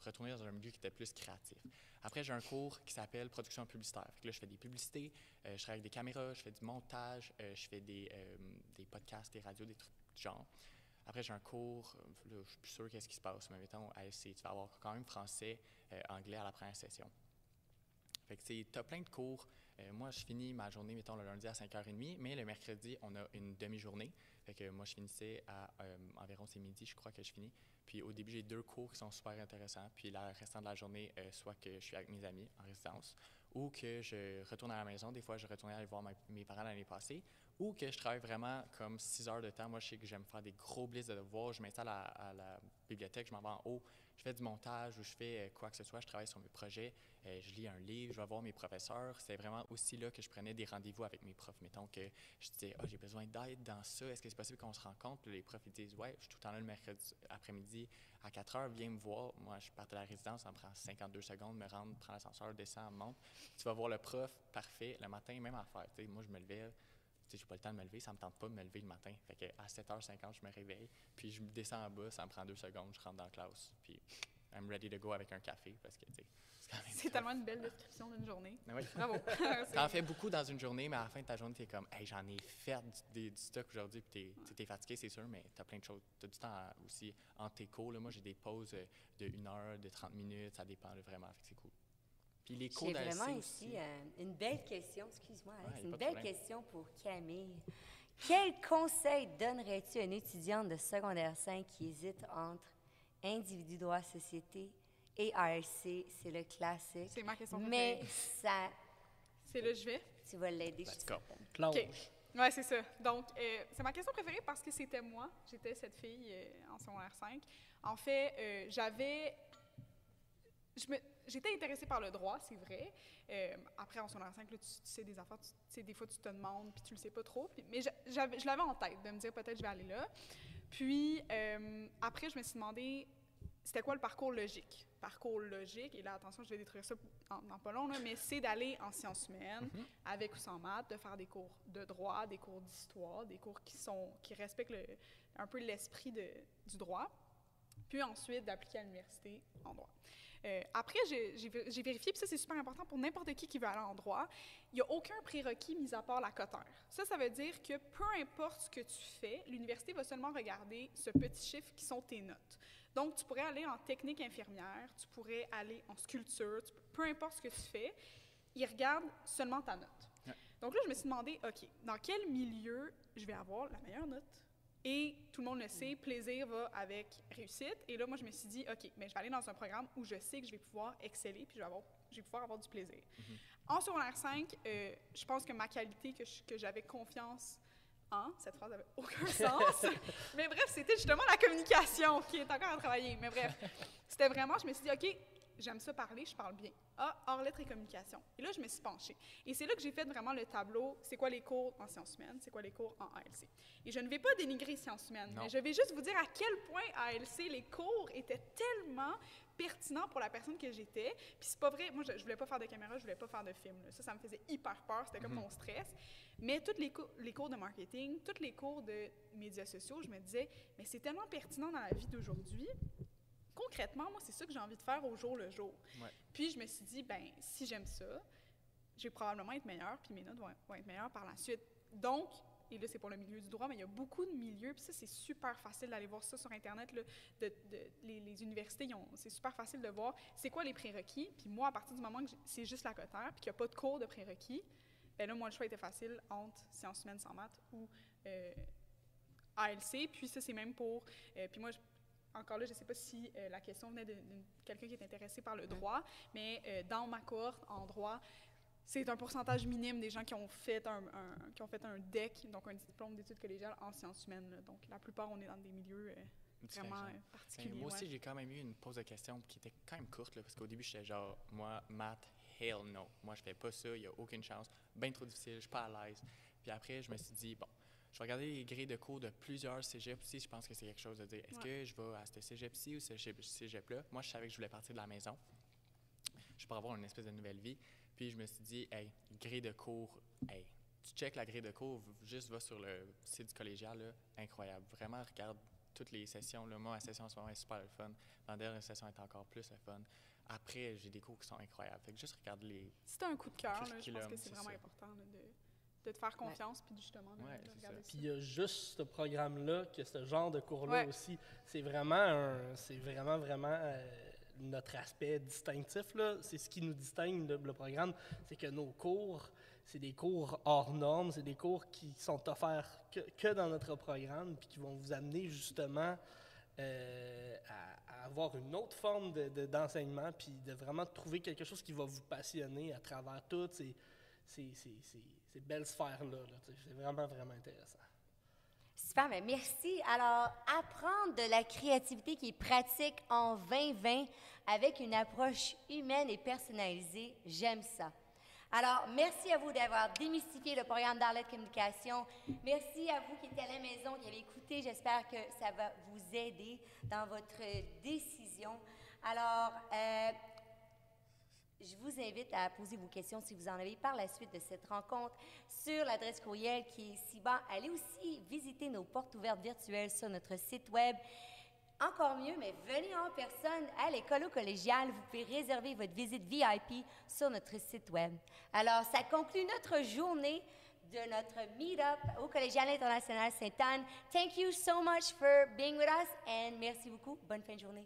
retourner dans un milieu qui était plus créatif. Après, j'ai un cours qui s'appelle production publicitaire. Fait que là, je fais des publicités, je travaille avec des caméras, je fais du montage, je fais des podcasts, des radios, des trucs du genre. Après, j'ai un cours, là, je suis plus sûr qu'est-ce qui se passe, mais mettons, à ASC, tu vas avoir quand même français, anglais à la première session. Fait que tu as plein de cours. Moi, je finis ma journée, mettons, le lundi à 5h30, mais le mercredi, on a une demi-journée. Fait que moi, je finissais à environ, c'est midi, je crois que je finis. Puis au début, j'ai 2 cours qui sont super intéressants. Puis le restant de la journée, soit que je suis avec mes amis en résidence, ou que je retourne à la maison. Des fois, je retournais aller voir mes parents l'année passée, ou que je travaille vraiment comme 6 heures de temps. Moi, je sais que j'aime faire des gros blisses de devoirs. Je m'installe à la bibliothèque, je m'en vais en haut, je fais du montage ou je fais quoi que ce soit. Je travaille sur mes projets, je lis un livre, je vais voir mes professeurs. C'est vraiment aussi là que je prenais des rendez-vous avec mes profs. Mettons que je disais, j'ai besoin d'aide dans ça. Est-ce que c'est possible qu'on se rencontre? Puis les profs, ils disent, ouais, je suis tout le temps là le mercredi après-midi à 4 heures, viens me voir. Moi, je pars de la résidence, ça me prend 52 secondes, me rendre, prendre l'ascenseur, descends, monte. Tu vas voir le prof, parfait. Le matin, même affaire. T'sais, moi, je me levais. J'ai pas le temps de me lever, ça me tente pas de me lever le matin. Fait que à 7h50, je me réveille, puis je descends en bas, ça me prend 2 secondes, je rentre dans la classe, puis I'm ready to go avec un café, parce que, c'est quand même C'est tellement une belle description d'une journée. Oui. Bravo. T'en fais beaucoup dans une journée, mais à la fin de ta journée, t'es comme, hey, j'en ai fait du stock aujourd'hui, puis t'es fatigué, c'est sûr, mais t'as plein de choses. T'as du temps aussi entre tes cours. Là, moi, j'ai des pauses de 1 heure, de 30 minutes, ça dépend là, vraiment, fait que c'est cool. Puis les cours J'ai d'ASC vraiment aussi. ici une belle question, excuse-moi Alex, Ouais, une pas de belle problème. question pour Camille. Quel conseil donnerais-tu à une étudiante de secondaire 5 qui hésite entre individu, droit, société et ARC? C'est le classique. C'est ma question Mais préférée. ça, C'est là que je vais. tu vas l'aider, je Let's suis go. certaine. Claude. OK. Ouais, c'est ça. Donc, c'est ma question préférée parce que c'était moi. J'étais cette fille en secondaire 5. En fait, j'étais intéressée par le droit, c'est vrai. Après, en secondaire 5, là, tu sais des affaires, tu sais, des fois, tu te demandes, puis tu le sais pas trop. Mais je l'avais en tête de me dire, peut-être, je vais aller là. Puis, après, je me suis demandé, c'était quoi le parcours logique? Parcours logique, et là, attention, je vais détruire ça dans pas long, là, mais c'est d'aller en sciences humaines, avec ou sans maths, de faire des cours de droit, des cours d'histoire, des cours qui respectent un peu l'esprit du droit, puis ensuite d'appliquer à l'université en droit. Après, j'ai vérifié, puis ça, c'est super important pour n'importe qui veut aller en droit, il n'y a aucun prérequis mis à part la cotère. Ça veut dire que peu importe ce que tu fais, l'université va seulement regarder ce petit chiffre qui sont tes notes. Donc, tu pourrais aller en technique infirmière, tu pourrais aller en sculpture, peu importe ce que tu fais, ils regardent seulement ta note. Ouais. Donc là, je me suis demandé, OK, dans quel milieu je vais avoir la meilleure note? Et tout le monde le sait, plaisir va avec réussite. Et là, moi, je me suis dit, OK, mais je vais aller dans un programme où je sais que je vais pouvoir exceller puis je vais pouvoir avoir du plaisir. En secondaire 5, je pense que ma qualité, que j'avais confiance en, cette phrase n'avait aucun sens, mais bref, c'était justement la communication qui est encore à travailler. Mais bref, c'était vraiment, je me suis dit, OK, j'aime ça parler, je parle bien. Hors lettres et communication. Et là, je me suis penchée. Et c'est là que j'ai fait vraiment le tableau, c'est quoi les cours en sciences humaines, c'est quoi les cours en ALC. Et je ne vais pas dénigrer sciences humaines, mais je vais juste vous dire à quel point ALC, les cours étaient tellement pertinents pour la personne que j'étais. Puis c'est pas vrai, moi, je voulais pas faire de caméra, je voulais pas faire de film. Là. Ça me faisait hyper peur, c'était comme mon stress. Mais tous les cours de marketing, tous les cours de médias sociaux, je me disais, mais c'est tellement pertinent dans la vie d'aujourd'hui. Concrètement, moi, c'est ça que j'ai envie de faire au jour le jour. Ouais. Puis je me suis dit, ben si j'aime ça, je vais probablement être meilleure, puis mes notes vont être meilleures par la suite. Donc, et là, c'est pour le milieu du droit, mais il y a beaucoup de milieux, puis ça, c'est super facile d'aller voir ça sur Internet. Là, les universités, c'est super facile de voir c'est quoi les prérequis. Puis moi, à partir du moment que c'est juste la cotère, puis qu'il n'y a pas de cours de prérequis, ben là, moi, le choix était facile entre sciences humaines sans maths ou ALC. Puis ça, c'est même pour... puis moi, encore là, je ne sais pas si la question venait de quelqu'un qui est intéressé par le droit, mais dans ma cohorte en droit, c'est un pourcentage minime des gens qui ont fait un DEC, donc un diplôme d'études collégiales en sciences humaines. Là. Donc, la plupart, on est dans des milieux vraiment particuliers. Moi aussi, j'ai quand même eu une pause de questions qui était quand même courte, là, parce qu'au début, j'étais genre, moi, maths, hell no. Moi, je fais pas ça, il n'y a aucune chance. Bien trop difficile, je suis pas à l'aise. Puis après, je me suis dit, bon, je vais regarder les grilles de cours de plusieurs cégeps aussi. Je pense que c'est quelque chose de dire, est-ce que je vais à ce cégep-ci ou ce cégep-là? Moi, je savais que je voulais partir de la maison. Je pourrais avoir une espèce de nouvelle vie. Puis je me suis dit, hey, grille de cours, hey, tu checkes la grille de cours, juste va sur le site du collégial, là, incroyable. Vraiment, regarde toutes les sessions. Là. Moi, ma session en ce moment est super le fun. Ma dernière session est encore plus le fun. Après, j'ai des cours qui sont incroyables. Fait que juste regarde les. Si tu as un coup de cœur, je pense que c'est c'est vraiment ça. important là, de te faire confiance puis justement de regarder ça. Puis il y a juste ce programme-là, que ce genre de cours-là Ouais. aussi. C'est vraiment, vraiment notre aspect distinctif, là. C'est ce qui nous distingue de le programme, c'est que nos cours, c'est des cours hors normes, c'est des cours qui sont offerts que dans notre programme, puis qui vont vous amener justement à avoir une autre forme d'enseignement, puis de vraiment trouver quelque chose qui va vous passionner à travers toutes ces belles sphères-là. Là. C'est vraiment, vraiment intéressant. Super, mais merci. Alors, apprendre de la créativité qui est pratique en 2020 avec une approche humaine et personnalisée, j'aime ça. Alors, merci à vous d'avoir démystifié le programme d'Arlette Communication. Merci à vous qui étiez à la maison, qui avez écouté. J'espère que ça va vous aider dans votre décision. Alors, je vous invite à poser vos questions si vous en avez par la suite de cette rencontre sur l'adresse courriel qui est ici-bas. Allez aussi visiter nos portes ouvertes virtuelles sur notre site web. Encore mieux, mais venez en personne à l'école collégiale. Vous pouvez réserver votre visite VIP sur notre site web. Alors, ça conclut notre journée de notre meet-up au Collégial International Sainte-Anne. Thank you so much for being with us and merci beaucoup. Bonne fin de journée.